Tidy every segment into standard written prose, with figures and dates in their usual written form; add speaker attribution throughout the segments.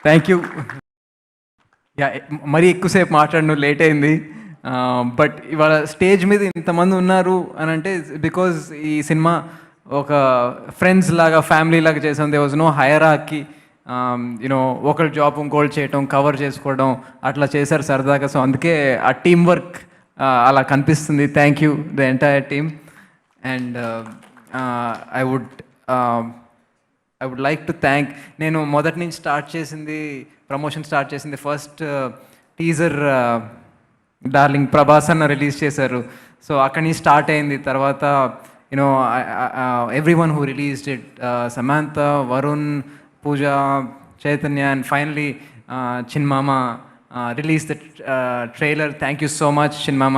Speaker 1: Thank you. Yeah, మరీ ఎక్కువసేపు మాట్లాడను, లేట్ అయింది. బట్ ఇవాళ స్టేజ్ మీద ఇంతమంది ఉన్నారు అని అంటే బికాజ్ ఈ సినిమా ఒక ఫ్రెండ్స్ లాగా, ఫ్యామిలీ లాగా చేసాం. They was no hierarchy. You know ఒకరి జాబ్ ఇంకోళ్ళు చేయటం, కవర్ చేసుకోవడం అట్లా చేశారు సరదాగా. సో అందుకే ఆ టీం వర్క్ అలా కనిపిస్తుంది. Thank you the entire team. And I would I would like to thank, నేను మొదటి నుంచి ప్రమోషన్ స్టార్ట్ చేసింది ఫస్ట్ టీజర్ డార్లింగ్ ప్రభాస్ అన్న రిలీజ్ చేశారు. సో అక్కడి నుంచి స్టార్ట్ అయింది. తర్వాత you know everyone who released it, Samantha, Varun, Pooja, Chaitanya, and finally చిన్మామ release the trailer. Thank you so much చిన్మామ.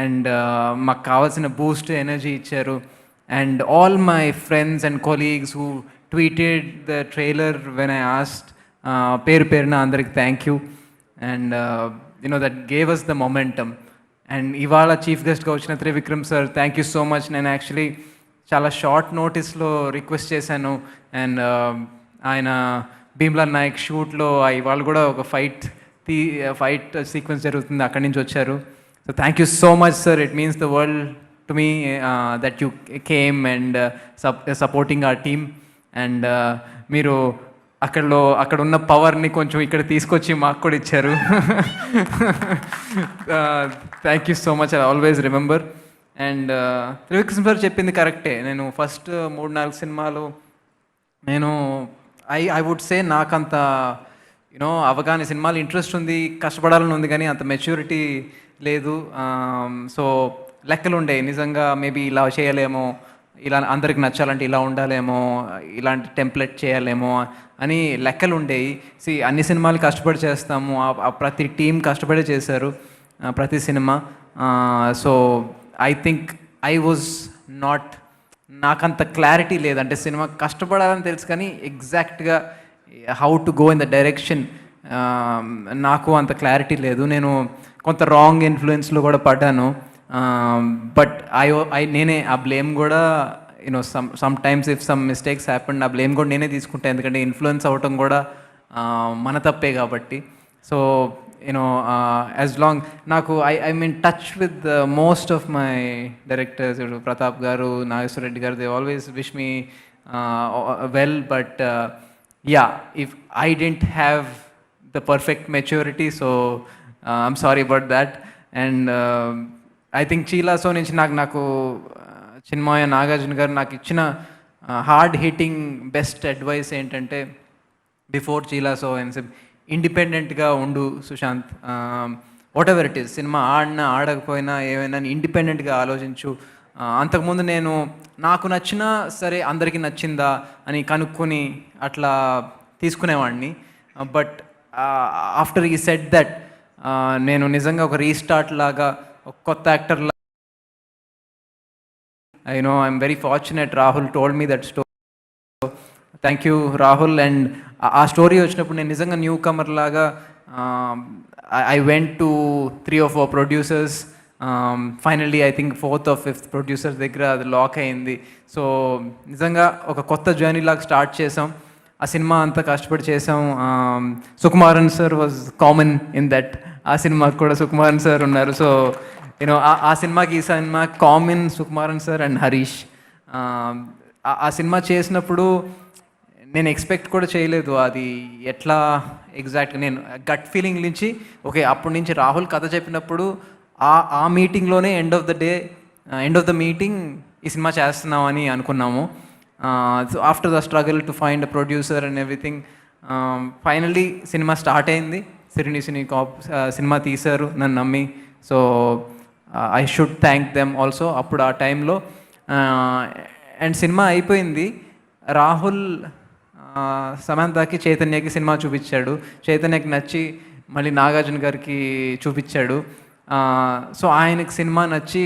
Speaker 1: అండ్ మాకు కావాల్సిన బూస్ట్ ఎనర్జీ ఇచ్చారు. And all my friends and colleagues who tweeted the trailer when I asked, perna andariki thank you. And you know, that gave us the momentum. And ivala chief guest ga vachina Trivikram sir, thank you so much. Nenu actually chala short notice lo request chesanu, and ayana Bhimla Naik shoot lo ivalu kuda oka fight sequence jarugutundi, akkadi nunchi vacharu. So thank you so much sir, it means the world to me that you came and supporting our team. And మీరు అక్కడ ఉన్న పవర్ని కొంచెం ఇక్కడ తీసుకొచ్చి మాకు కూడా ఇచ్చారు. Thank you so much, I always remember. And Trivikram sir చెప్పింది కరెక్టే. నేను ఫస్ట్ 3-4 సినిమాలు నేను ఐ వుడ్ సే నాకంత యూనో అవగాహన, సినిమాలు ఇంట్రెస్ట్ ఉంది, కష్టపడాలని ఉంది, కానీ అంత మెచ్యూరిటీ లేదు. సో లెక్కలు ఉండేవి నిజంగా. మేబీ ఇలా చేయలేమో, ఇలా అందరికి నచ్చాలంటే ఇలా ఉండాలేమో, ఇలాంటి టెంప్లెట్ చేయాలేమో అని లెక్కలు ఉండేవి. అన్ని సినిమాలు కష్టపడి చేస్తాము, ప్రతి టీం కష్టపడి చేశారు ప్రతి cinema. So I think I was not, నాకంత క్లారిటీ లేదు. అంటే సినిమా కష్టపడాలని తెలుసు కానీ ఎగ్జాక్ట్గా how to go in the direction నాకు అంత క్లారిటీ లేదు. నేను కొంత రాంగ్ ఇన్ఫ్లుయెన్స్లో కూడా పడ్డాను. బట్ నేనే ఆ బ్లేమ్ కూడా you know some times if some mistakes happened, ఆ బ్లేమ్ కూడా నేనే తీసుకుంటాను. ఎందుకంటే ఇన్ఫ్లుయెన్స్ అవ్వటం కూడా మన తప్పే కాబట్టి. సో యూనో యాజ్ లాంగ్ నాకు I mean touch with most of my directors, Pratap garu, Nageswara Reddy garu, they always wish me well. But ya, if I didn't have the perfect maturity, so I'm sorry about that. And I think Chilasow నుంచి నాకు చిన్మయ, నాగార్జున గారు నాకు ఇచ్చిన hard hitting best advice ఏంటంటే, before Chilasow ఇండిపెండెంట్గా ఉండు Sushanth, whatever it is, సినిమా ఆడినా ఆడకపోయినా ఏమైనా ఇండిపెండెంట్గా ఆలోచించు. అంతకుముందు నేను నాకు నచ్చినా సరే అందరికీ నచ్చిందా అని కనుక్కొని అట్లా తీసుకునేవాడిని. బట్ ఆఫ్టర్ ఈ సెట్ దట్ నేను నిజంగా ఒక రీస్టార్ట్ లాగా, ఒక కొత్త యాక్టర్ లాగా, I know I'm very fortunate. Rahul told me that story. Thank you Rahul. And ఆ స్టోరీ వచ్చినప్పుడు నేను నిజంగా న్యూ కమర్ లాగా I went to 3 or 4 producers. Finally I think 4th or 5th producers దగ్గర అది లాక్ అయింది. సో నిజంగా ఒక కొత్త జర్నీ లాగా స్టార్ట్ చేసాం. ఆ సినిమా అంతా కష్టపడి చేసాం. Sukumaran sir was common in that. ఆ సినిమాకి కూడా సుకుమారన్ సార్ ఉన్నారు. సో యూనో ఆ సినిమాకి ఈ cinema common Sukumaran sir and Harish. ఆ సినిమా చేసినప్పుడు నేను ఎక్స్పెక్ట్ కూడా చేయలేదు అది ఎట్లా ఎగ్జాక్ట్గా. నేను గట్ ఫీలింగ్ నుంచి ఓకే, అప్పటి నుంచి రాహుల్ కథ చెప్పినప్పుడు ఆ మీటింగ్లోనే ఎండ్ ఆఫ్ ద మీటింగ్ ఈ సినిమా చేస్తున్నామని అనుకున్నాము. So after the struggle to find a producer and everything, finally cinema start అయింది. సిరిని సినిమా తీశారు నన్ను నమ్మి. So I should thank them also అప్పుడు ఆ టైంలో. అండ్ సినిమా అయిపోయింది. రాహుల్ సమంతకి, చైతన్యకి సినిమా చూపించాడు. చైతన్యకి నచ్చి మళ్ళీ నాగార్జున గారికి చూపించాడు. సో ఆయనకి సినిమా నచ్చి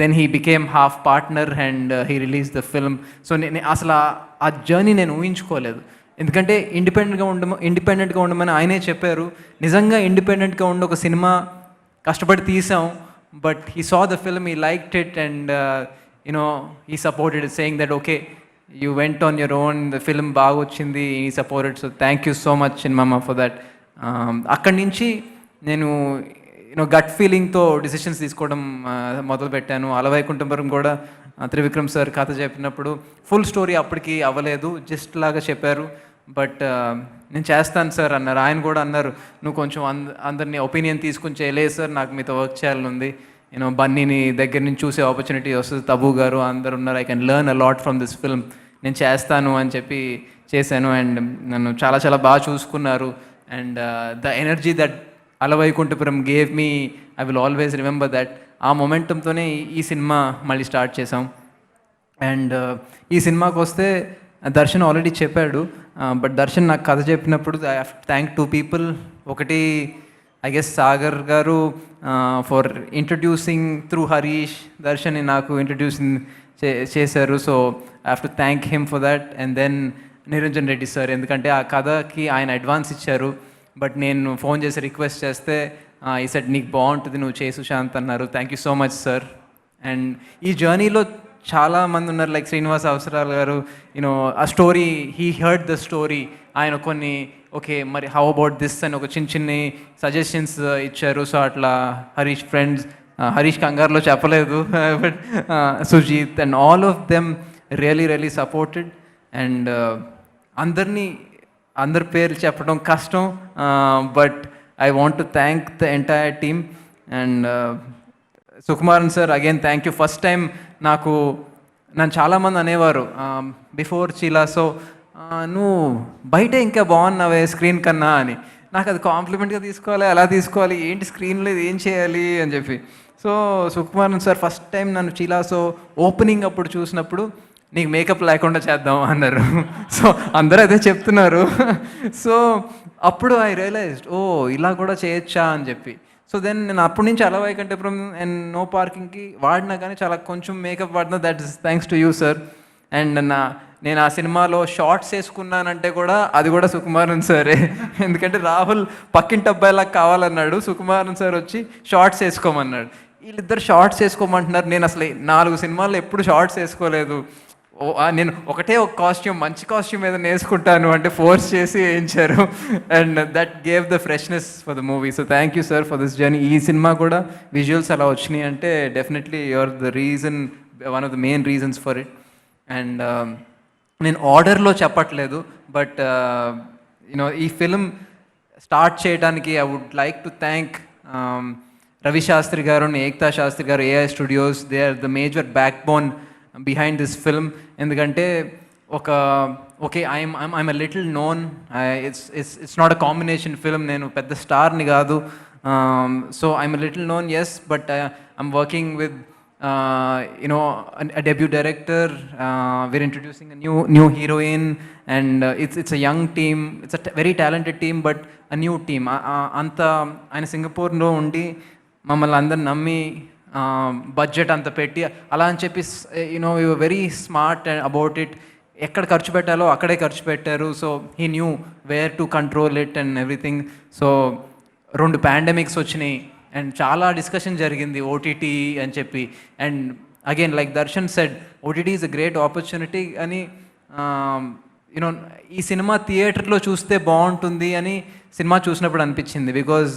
Speaker 1: then he became half partner and he release the film. So నేను అసలు ఆ జర్నీ నేను ఊహించుకోలేదు. ఎందుకంటే ఇండిపెండెంట్గా ఉండమని ఆయనే చెప్పారు. నిజంగా ఇండిపెండెంట్గా ఉండి ఒక సినిమా కష్టపడి తీసాం. But he saw the film, he liked it, and you know he supported, saying that okay you went on your own, the film బాగా వచ్చింది, ఈ supported. So thank you so much చిన్మమ్మ ఫర్ దట్. అక్కడి నుంచి నేను గట్ ఫీలింగ్తో decisions తీసుకోవడం మొదలుపెట్టాను. అలవైకుంఠపురం కూడా త్రివిక్రమ్ సార్ కథ చెప్పినప్పుడు ఫుల్ స్టోరీ అప్పటికి అవ్వలేదు, జస్ట్ లాగా చెప్పారు. బట్ నేను చేస్తాను సార్ అన్నారు. ఆయన కూడా అన్నారు, నువ్వు కొంచెం అందరినీ ఒపీనియన్ తీసుకుని చేయలేదు సార్, నాకు మీతో వర్క్ చేయాలని ఉంది. బన్నీని దగ్గర నుంచి చూసే ఆపర్చునిటీ వస్తుంది, తబు గారు అందరు ఉన్నారు, I can learn a lot from this film, నేను చేస్తాను అని చెప్పి చేశాను. అండ్ నన్ను చాలా చాలా బాగా చూసుకున్నారు. And the energy that Ala Vaikunthapuram gave me, I will always remember that. ఆ మొమెంటంతోనే ఈ సినిమా మళ్ళీ స్టార్ట్ చేసాం. అండ్ ఈ సినిమాకి వస్తే దర్శన్ ఆల్రెడీ చెప్పాడు, బట్ దర్శన్ నాకు కథ చెప్పినప్పుడు I have to thank 2 people. ఒకటి I guess Sagar garu for introducing through Harish దర్శన్ని నాకు ఇంట్రడ్యూసింగ్ చేశారు. So I have to thank him for that. And then Niranjan Reddy sir, ఎందుకంటే ఆ కథకి ఆయన అడ్వాన్స్ ఇచ్చారు, బట్ నేను ఫోన్ చేసి రిక్వెస్ట్ చేస్తే ఈ సెట్ నీకు బాగుంటుంది, నువ్వు చేయి సుశాంత్ అన్నారు. Thank you so much sir. And ఈ జర్నీలో చాలామంది ఉన్నారు, లైక్ శ్రీనివాస్ అవసరాలు గారు, ఆ story he heard the story, ఆయన కొన్ని ఓకే మరి హౌ అబౌట్ దిస్ అని ఒక చిన్ని సజెషన్స్ ఇచ్చారు. సో అట్లా హరీష్ ఫ్రెండ్స్, హరీష్ కంగారులో చెప్పలేదు, but Sujeeth and all of them really supported. And అందరి పేర్లు చెప్పడం కష్టం, but I want to thank the entire team. And Sukumaran sir, again thank you. First time నన్ను చాలామంది అనేవారు బిఫోర్ చీలా, సో నువ్వు బయట ఇంకా బాగున్నావే స్క్రీన్ కన్నా అని. నాకు అది కాంప్లిమెంట్గా తీసుకోవాలి, అలా తీసుకోవాలి, ఏంటి స్క్రీన్లో ఏం చేయాలి అని చెప్పి. So Sukumaran sir first time నన్ను చీలాసో ఓపెనింగ్ అప్పుడు చూసినప్పుడు నీకు మేకప్ లేకుండా చేద్దాం అన్నారు. సో అందరూ అదే చెప్తున్నారు. సో అప్పుడు ఐ రియలైజ్డ్, ఓ ఇలా కూడా చేయొచ్చా అని చెప్పి. సో దెన్ నేను అప్పటి నుంచి అలవైకుంఠపురం అండ్ నో పార్కింగ్కి వాడినా కానీ చాలా కొంచెం మేకప్ వాడినా, that is thanks to you sir. And నేను ఆ సినిమాలో షార్ట్స్ వేసుకున్నానంటే కూడా అది కూడా సుకుమారన్ సారే, ఎందుకంటే రాహుల్ పక్కింటి అబ్బాయిలాగా కావాలన్నాడు, సుకుమారన్ సార్ వచ్చి షార్ట్స్ వేసుకోమన్నాడు. వీళ్ళిద్దరు షార్ట్స్ వేసుకోమంటున్నారు, నేను అసలు 4 సినిమాల్లో ఎప్పుడు షార్ట్స్ వేసుకోలేదు. నేను ఒక కాస్ట్యూమ్, మంచి కాస్ట్యూమ్ ఏదైనా వేసుకుంటాను అంటే ఫోర్స్ చేసి వేయించారు. And that gave the freshness for the movie. So thank you sir for this journey. ఈ సినిమా కూడా విజువల్స్ అలా వచ్చినాయి అంటే definitely your the reason, one of the main reasons for it. And నేను ఆర్డర్లో చెప్పట్లేదు, బట్ ఈ ఫిల్మ్ స్టార్ట్ చేయడానికి I would like to thank Ravi Shastri garu and Ekta Shastri garu, AI studios. They are the major back bone behind this film. ఎందుకంటే I'm a little known, it's not a combination film, నేను పెద్ద స్టార్ని కాదు. So I'm a little known, yes, but I'm working with a debut director. We're introducing a new heroine, and it's a young team. It's a very talented team, but a new team. Anta ఆయన సింగపూర్లో ఉండి మమ్మల్ని అందరు నమ్మి budget అంత పెట్టి అలా అని చెప్పి you very smart about it. ఎక్కడ ఖర్చు పెట్టాలో అక్కడే ఖర్చు పెట్టారు. So he knew where to control it and everything. So 2 pandemics వచ్చినాయి అండ్ చాలా డిస్కషన్ జరిగింది ఓటీటీ అని చెప్పి. And again like Darshan said, OTT is a great opportunity అని. ఈ సినిమా థియేటర్లో చూస్తే బాగుంటుంది అని సినిమా చూసినప్పుడు అనిపించింది, because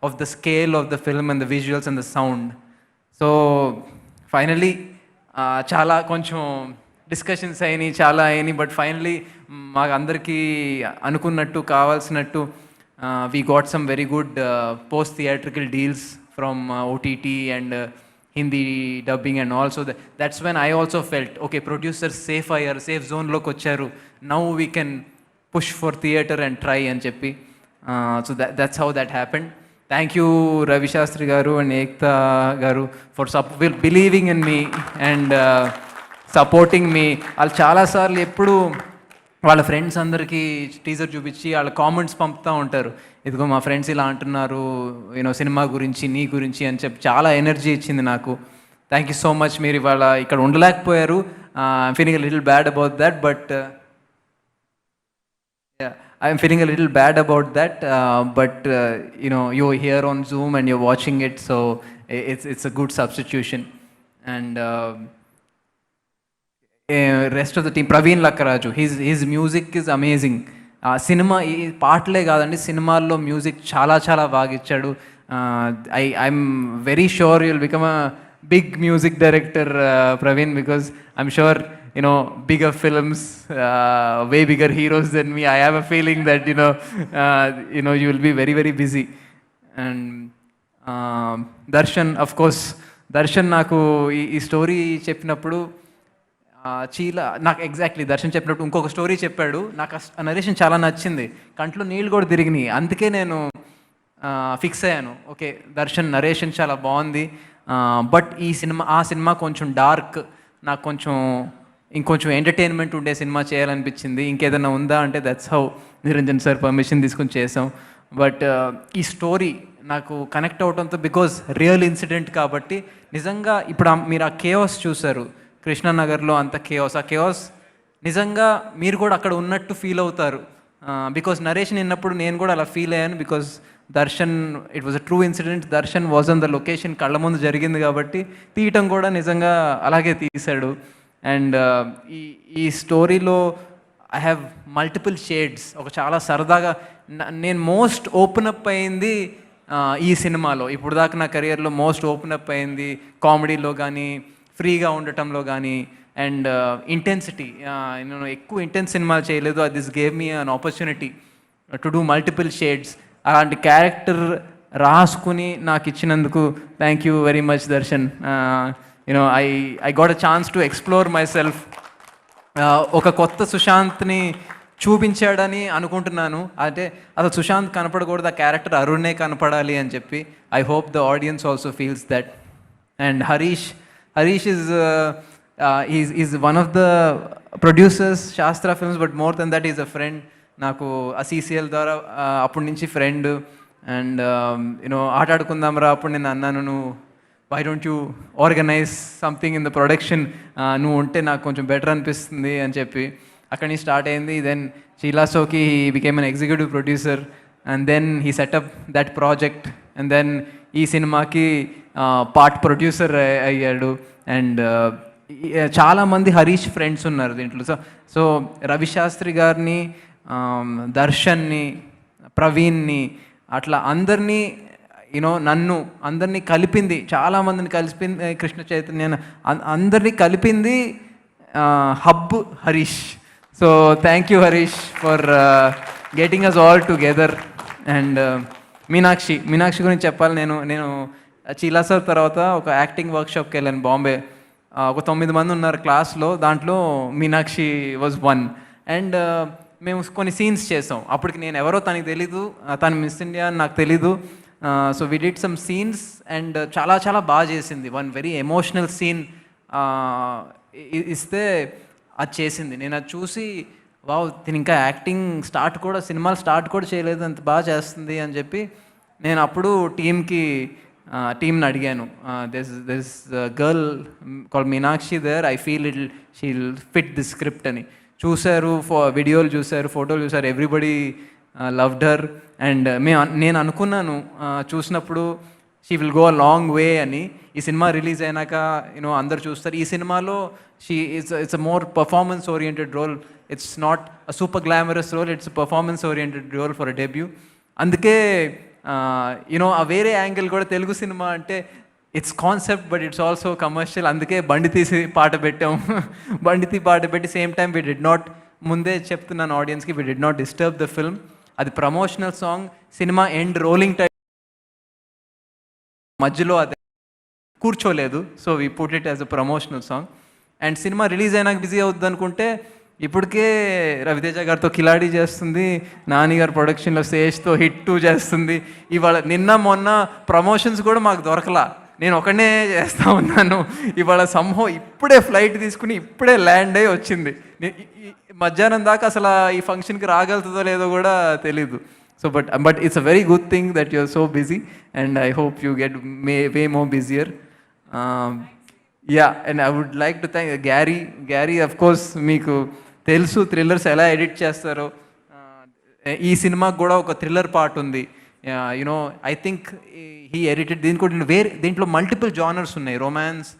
Speaker 1: of the scale of the film and the visuals and the sound. So finally చాలా కొంచెం డిస్కషన్స్ అయినాయి, చాలా అయినాయి, బట్ ఫైనలీ మాకు అందరికీ అనుకున్నట్టు కావాల్సినట్టు we got some very good post-theatrical deals from OTT and Hindi dubbing and all. So that's when I also felt, okay, producers safe zone loki vacharu, now we can push for theater and try and cheppi. So that's how that happened. Thank you Ravi Shastri garu and Ekta garu for believing in me and supporting me. వాళ్ళు చాలాసార్లు ఎప్పుడు వాళ్ళ friends అందరికీ teaser చూపించి వాళ్ళ comments పంపుతూ ఉంటారు, ఇదిగో మా ఫ్రెండ్స్ ఇలా అంటున్నారు సినిమా గురించి, నీ గురించి అని చెప్పి చాలా ఎనర్జీ ఇచ్చింది నాకు. Thank you so much. మీరు ఇవాళ ఇక్కడ ఉండలేకపోయారు, I'm feeling a little bad about that, but I'm feeling a little bad about that, but you're here on Zoom and you're watching it, so it's a good substitution. And rest of the team, Praveen Lakkaraju, his music is amazing. Cinema ఈ పాటలే కాదండి, సినిమాల్లో music చాలా చాలా బాగా ఇచ్చాడు. I'm very sure you'll become a big music director Praveen, because I'm sure bigger films, way bigger heroes than me. I have a feeling that you will be very very busy. And Darshan, of course, Darshan నాకు ఈ story చెప్పినప్పుడు నాకు exactly Darshan చెప్పినప్పుడు ఇంకొక story చెప్పాడు. నాకు ఆ narration చాలా నచ్చింది, కంట్లో నీళ్ళు కూడా తిరిగినాయి. అందుకే నేను ఫిక్స్ అయ్యాను, ఓకే దర్శన్ నరేషన్ చాలా బాగుంది, బట్ ఆ సినిమా కొంచెం డార్క్, నాకు ఇంకొంచెం ఎంటర్టైన్మెంట్ ఉండే సినిమా చేయాలనిపించింది. ఇంకేదైనా ఉందా అంటే that's how Niranjan sir permission తీసుకొని చేసాం. బట్ ఈ స్టోరీ నాకు కనెక్ట్ అవడంతో, బికాజ్ రియల్ ఇన్సిడెంట్ కాబట్టి, నిజంగా ఇప్పుడు మీరు ఆ కేఓస్ చూశారు కృష్ణానగర్లో, అంత కేఓస్, ఆ కేఓస్ నిజంగా మీరు కూడా అక్కడ ఉన్నట్టు ఫీల్ అవుతారు. బికాజ్ నరేషన్ విన్నప్పుడు నేను కూడా అలా ఫీల్ అయ్యాను, because Darshan, it was a true incident, Darshan was on the location, కళ్ళ ముందు జరిగింది కాబట్టి తీయటం కూడా నిజంగా అలాగే తీశాడు. అండ్ ఈ స్టోరీలో ఐ హ్యావ్ మల్టిపుల్ షేడ్స్. ఒక చాలా సరదాగా నేను మోస్ట్ ఓపెన్ అప్ అయింది ఈ సినిమాలో. ఇప్పుడు దాకా నా కెరియర్లో మోస్ట్ ఓపెన్ అప్ అయింది కామెడీలో కానీ, ఫ్రీగా ఉండటంలో కానీ, అండ్ ఇంటెన్సిటీ. నేను ఎక్కువ ఇంటెన్స్ సినిమాలు చేయలేదు. This gave me an opportunity to do multiple shades. అలాంటి క్యారెక్టర్ రాసుకుని నాకు ఇచ్చినందుకు thank you very much Darshan. I got a chance to explore myself. ఒక కొత్త సుశాంత్ని చూపించాడని అనుకుంటున్నాను. అంటే అసలు సుశాంత్ కనపడకూడదు, ఆ క్యారెక్టర్ అరుణే కనపడాలి అని చెప్పి. I hope the audience also feels that. And Harish is one of the producers Sastra films, but more than that is a friend. నాకు ఆ CCL ద్వారా అప్పటి నుంచి ఫ్రెండ్. అండ్ ఆటాడుకుందాం రా, అప్పుడు నేను అన్నాను, నువ్వు why don't you organise something in the production, నువ్వు ఉంటే నాకు కొంచెం బెటర్ అనిపిస్తుంది అని చెప్పి అక్కడి నుంచి స్టార్ట్ అయింది. దెన్ చీలాసోకి he became an executive producer, and then he set up that project, and then ఈ సినిమాకి పార్ట్ ప్రొడ్యూసర్ అయ్యాడు. అండ్ చాలామంది హరీష్ ఫ్రెండ్స్ ఉన్నారు దీంట్లో. సో రవిశాస్త్రి గారిని, దర్శన్ని, ప్రవీణ్ని, అట్లా అందరినీ నన్ను అందరినీ కలిపింది, చాలామందిని కలిపింది కృష్ణ చైతన్య, అందరినీ కలిపింది హబ్ Harish. So thank you Harish for getting us all together. And Meenakshi గురించి చెప్పాలి. నేను చీలాసర్ తర్వాత ఒక యాక్టింగ్ వర్క్షాప్కి వెళ్ళాను బాంబే. ఒక 9 మంది ఉన్నారు క్లాస్లో, దాంట్లో మీనాక్షి వాజ్ వన్. అండ్ మేము కొన్ని సీన్స్ చేసాం. అప్పటికి నేను ఎవరో తనకి తెలీదు, తను మిస్ ఇండియా అని నాకు తెలీదు. So we did some scenes, and చాలా చాలా బాగా చేసింది. వన్ వెరీ ఎమోషనల్ సీన్ ఇస్తే అది చేసింది. నేను అది చూసి వావ్, తిని ఇంకా యాక్టింగ్ సినిమాలు స్టార్ట్ కూడా చేయలేదు, అంత బాగా చేస్తుంది అని చెప్పి నేను అప్పుడు టీమ్ని అడిగాను. This girl call Meenakshi there, I feel she'll fit the script అని. చూశారు, వీడియోలు చూశారు, ఫోటోలు చూశారు, ఎవ్రీబడి లవ్డ్ హర్. అండ్ నేను అనుకున్నాను చూసినప్పుడు she will go a long way అని. ఈ సినిమా రిలీజ్ అయినాక అందరు చూస్తారు. ఈ సినిమాలో it's a more performance oriented role. It's not a super glamorous role, it's performance oriented role for a debut. అందుకే ఆ వేరే యాంగిల్ కూడా, తెలుగు సినిమా అంటే it's concept but it's also commercial. అందుకే బండి తీసి పాట పెట్టాం. పాట పెట్టి same time we did not, ముందే చెప్తున్నాను ఆడియన్స్కి, we did not disturb the film. అది ప్రమోషనల్ సాంగ్. సినిమా ఎండ్ రోలింగ్ టైం మధ్యలో అది కూర్చోలేదు. So we put it as a promotional song. And సినిమా రిలీజ్ అయినాక బిజీ అవుద్ది అనుకుంటే ఇప్పటికే రవితేజ గారితో కిలాడి చేస్తుంది, నాని గారు ప్రొడక్షన్లో శేష్తో హిట్ 2 చేస్తుంది. ఇవాళ నిన్న మొన్న ప్రమోషన్స్ కూడా మాకు దొరకలా, నేను ఒకనే చేస్తూ ఉన్నాను. ఇవాళ సంహో ఇప్పుడే ఫ్లైట్ తీసుకుని ఇప్పుడే ల్యాండ్ అయ్యి వచ్చింది. మధ్యాహ్నం దాకా అసలు ఈ ఫంక్షన్కి రాగలుగుతుందో లేదో కూడా తెలీదు. So but it's a very good thing that you're so busy, and I hope you get way more busier. And I would like to thank Garry. Of course మీకు తెలుసు థ్రిల్లర్స్ ఎలా ఎడిట్ చేస్తారో. ఈ సినిమాకి కూడా ఒక థ్రిల్లర్ పార్ట్ ఉంది. I think he edited. దీంట్లో మల్టిపుల్ జానర్స్ ఉన్నాయి. రొమాన్స్,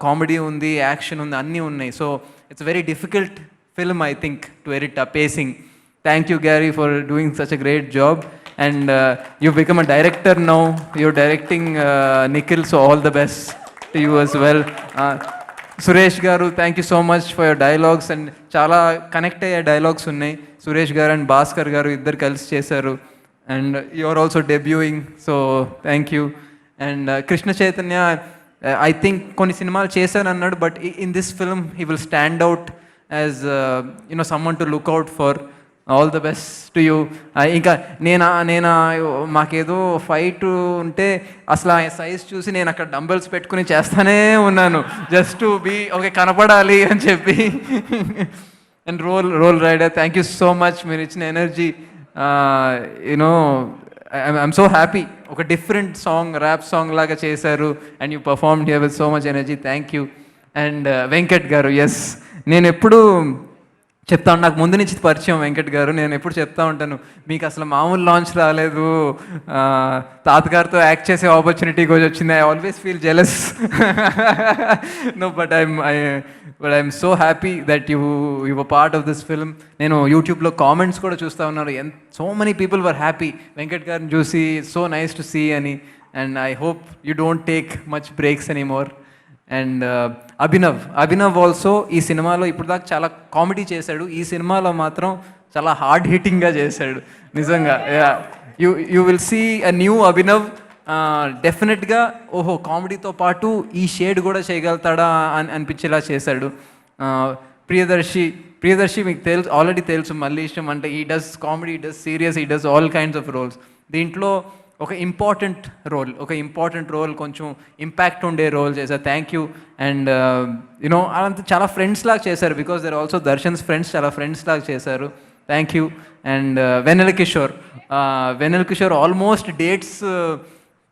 Speaker 1: కామెడీ ఉంది, యాక్షన్ ఉంది, అన్నీ ఉన్నాయి. So it's very difficult film I think to edit ఆ pacing. Thank you Garry for doing such a great job. And you become a director now, you're directing Nikhil, so all the best to you as well. Suresh garu, thank you so much for your dialogues. And చాలా connect అయ్యే dialogues ఉన్నాయి. Suresh garu and Bhaskar garu ఇద్దరు కలిసి చేశారు. And you are also debuting, so thank you. And Krishna Chaitanya, I think కొన్ని సినిమాలు చేశాను అన్నాడు, but in this film he will stand out as you know someone to look out for. All the best to you. ఇంకా నేను మాకేదో fight ఉంటే అసలు ఆ సైజ్ చూసి నేను అక్కడ డంబెల్స్ పెట్టుకుని చేస్తానే ఉన్నాను, జస్ట్ టు బీ ఓకే, కనపడాలి అని చెప్పి. And Roll Rida, thank you so much, మీరు ఇచ్చిన energy, you know I'm so happy. ఒక డిఫరెంట్ సాంగ్, ర్యాప్ సాంగ్ లాగా చేశారు and you performed here with so much energy, thank you. And Venkat garu, yes, నేను ఎప్పుడు చెప్తా, నాకు ముందు నుంచి పరిచయం వెంకట్ గారు. నేను ఎప్పుడు చెప్తా ఉంటాను, మీకు అసలు మామూలు లాంచ్ రాలేదు, తాతగారితో యాక్ట్ చేసే ఆపర్చునిటీ కూడా వచ్చింది. I always feel jealous. No, but I'm so happy that you were part of this film. నేను యూట్యూబ్లో కామెంట్స్ కూడా చూస్తూ ఉన్నాను, so many people were happy Venkat గారిని చూసి, సో నైస్ టు సీ అని. And I hope you don't take much breaks any more. And Abhinav also ఈ సినిమాలో ఇప్పుడు దాకా చాలా కామెడీ చేశాడు, ఈ సినిమాలో మాత్రం చాలా హార్డ్ హిట్టింగ్గా చేశాడు నిజంగా. You will see a new Abhinav. డెఫినెట్గా ఓహో, కామెడీతో పాటు ఈ షేడ్ కూడా చేయగలుగుతాడా అని అనిపించేలా చేశాడు. ప్రియదర్శి మీకు ఆల్రెడీ తెలుసు, మళ్ళీ ఇష్టం అంటే he does comedy, he does serious, he does all kinds of roles. దీంట్లో ఒక ఇంపార్టెంట్ రోల్, కొంచెం ఇంపాక్ట్ ఉండే రోల్ చేశారు. Thank you. అండ్ యునో అదంతా చాలా ఫ్రెండ్స్ లాగా చేశారు, because they're also Darshan's friends, చాలా ఫ్రెండ్స్ లాగా చేశారు. Thank you. And Vennela Kishore almost dates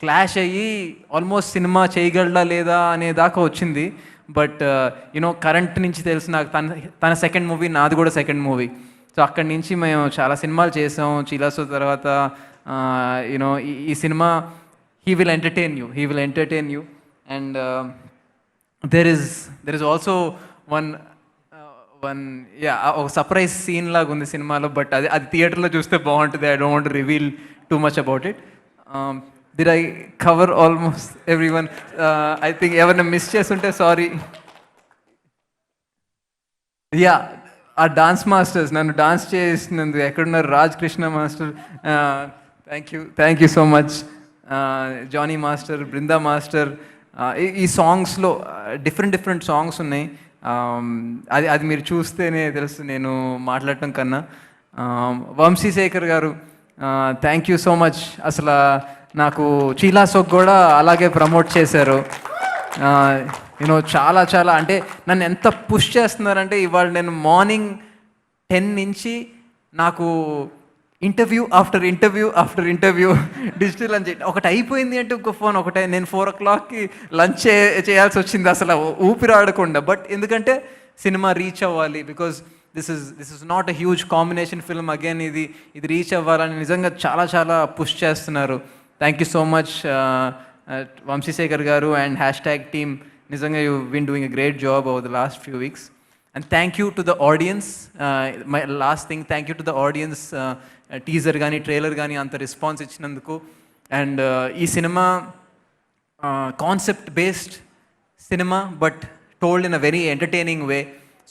Speaker 1: clash అయ్యి ఆల్మోస్ట్ సినిమా చేయగలడా లేదా అనే దాకా వచ్చింది. బట్ యునో కరెంట్ నుంచి తెలుసు నాకు, తన సెకండ్ మూవీ, నాది కూడా సెకండ్ మూవీ. సో అక్కడి నుంచి మేము చాలా సినిమాలు చేసాం. చీలాసో తర్వాత యునో ఈ cinema he will entertain you. And there is also one ఒక సర్ప్రైజ్ సీన్ లాగా ఉంది సినిమాలో, బట్ అది థియేటర్లో చూస్తే బాగుంటుంది. I don't want to reveal too much about it. Did I cover almost everyone? I think ఎవరైనా మిస్ చేస్తుంటే సారీ. యా, ఆ డాన్స్ మాస్టర్స్, నన్ను డాన్స్ చేసినందుకు ఎక్కడున్నారు? Raj Krishna master, thank you so much. Johnny master, Brinda master. ఈ సాంగ్స్లో డిఫరెంట్ సాంగ్స్ ఉన్నాయి. అది మీరు చూస్తేనే తెలుసు నేను మాట్లాడటం కన్నా. వంశీశేఖర్ గారు, థ్యాంక్ యూ సో మచ్. అసలు నాకు చీలాసోక్ కూడా అలాగే ప్రమోట్ చేశారు. యూనో చాలా అంటే నన్ను ఎంత పుష్ చేస్తున్నారంటే, ఇవాళ నేను మార్నింగ్ 10 నుంచి నాకు interview after interview digital lunch ఒకటి అయిపోయింది అంటే ఇంకో ఫోన్ ఒకటే. నేను 4 o'clockకి లంచ్ చేయాల్సి వచ్చింది అసలు ఊపిరాడకుండా. బట్ ఎందుకంటే సినిమా రీచ్ అవ్వాలి, because this is not a huge combination film. Again ఇది రీచ్ అవ్వాలని నిజంగా చాలా పుష్ చేస్తున్నారు. Thank you so much Vamsishekar garu and hashtag team. నిజంగా you been doing a great job over the last few weeks. And thank you to the audience. My last thing, thank you to the audience. Teaser gaani, trailer gaani anta response ichinanduku. And ee cinema concept based cinema, but told in a very entertaining way.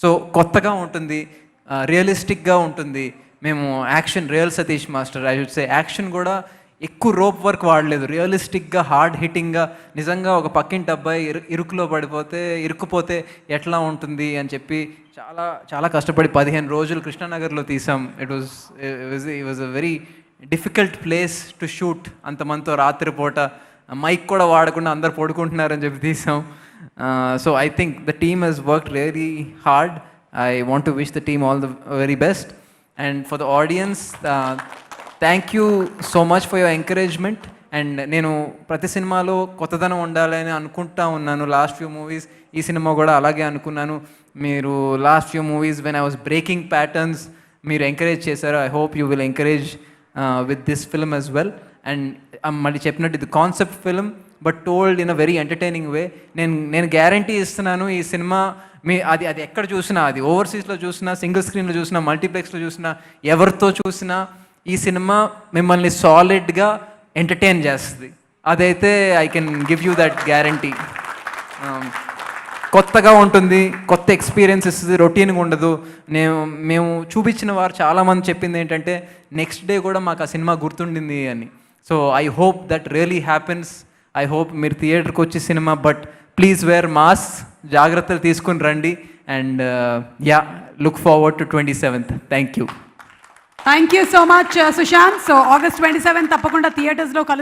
Speaker 1: So kottaga untundi, realistic ga untundi. Memu action, real Satish master I should say, action kuda ఎక్కువ rope work వాడలేదు. రియలిస్టిక్గా, hard హిట్టింగ్గా, నిజంగా ఒక పక్కింటి అబ్బాయి ఇరుక్కుపోతే ఎట్లా ఉంటుంది అని చెప్పి చాలా కష్టపడి 15 రోజులు కృష్ణానగర్లో తీసాం. It was a very difficult place to shoot. అంతమందితో రాత్రిపూట మైక్ కూడా వాడకుండా అందరు పడుకుంటున్నారని చెప్పి తీసాం. So I think the team has worked really hard. I want to wish the team all the very best. And for the audience, thank you so much for your encouragement. And నేను ప్రతి సినిమాలో కొత్తదనం ఉండాలని అనుకుంటా ఉన్నాను. Last few movies, ఈ cinema కూడా అలాగే అనుకున్నాను. మీరు last few movies when I was breaking patterns మీరు ఎంకరేజ్ చేశారు. I hope you will encourage with this film as well. And మళ్ళీ చెప్పినట్టు ఇది concept film, but told in a very entertaining way. నేను గ్యారంటీ ఇస్తున్నాను, ఈ సినిమా అది ఎక్కడ చూసినా, అది ఓవర్సీస్లో చూసినా, సింగిల్ స్క్రీన్లో చూసినా, మల్టీప్లెక్స్లో చూసినా, ఎవరితో చూసినా ఈ సినిమా మిమ్మల్ని సాలిడ్గా ఎంటర్టైన్ చేస్తుంది. అదైతే I can give you that guarantee. కొత్తగా ఉంటుంది, కొత్త ఎక్స్పీరియన్స్ ఇస్తుంది, రొటీన్గా ఉండదు. మేము చూపించిన వారు చాలామంది చెప్పింది ఏంటంటే నెక్స్ట్ డే కూడా మాకు ఆ సినిమా గుర్తుండింది అని. So I hope that really happens. I hope మీరు థియేటర్కి వచ్చి cinema, but please wear mask, జాగ్రత్తలు తీసుకుని రండి. And yeah, look forward to 27th. Thank you
Speaker 2: so much Sushanth. So August 27 తప్పకుండా థియేటర్స్లో కలుద్దాం.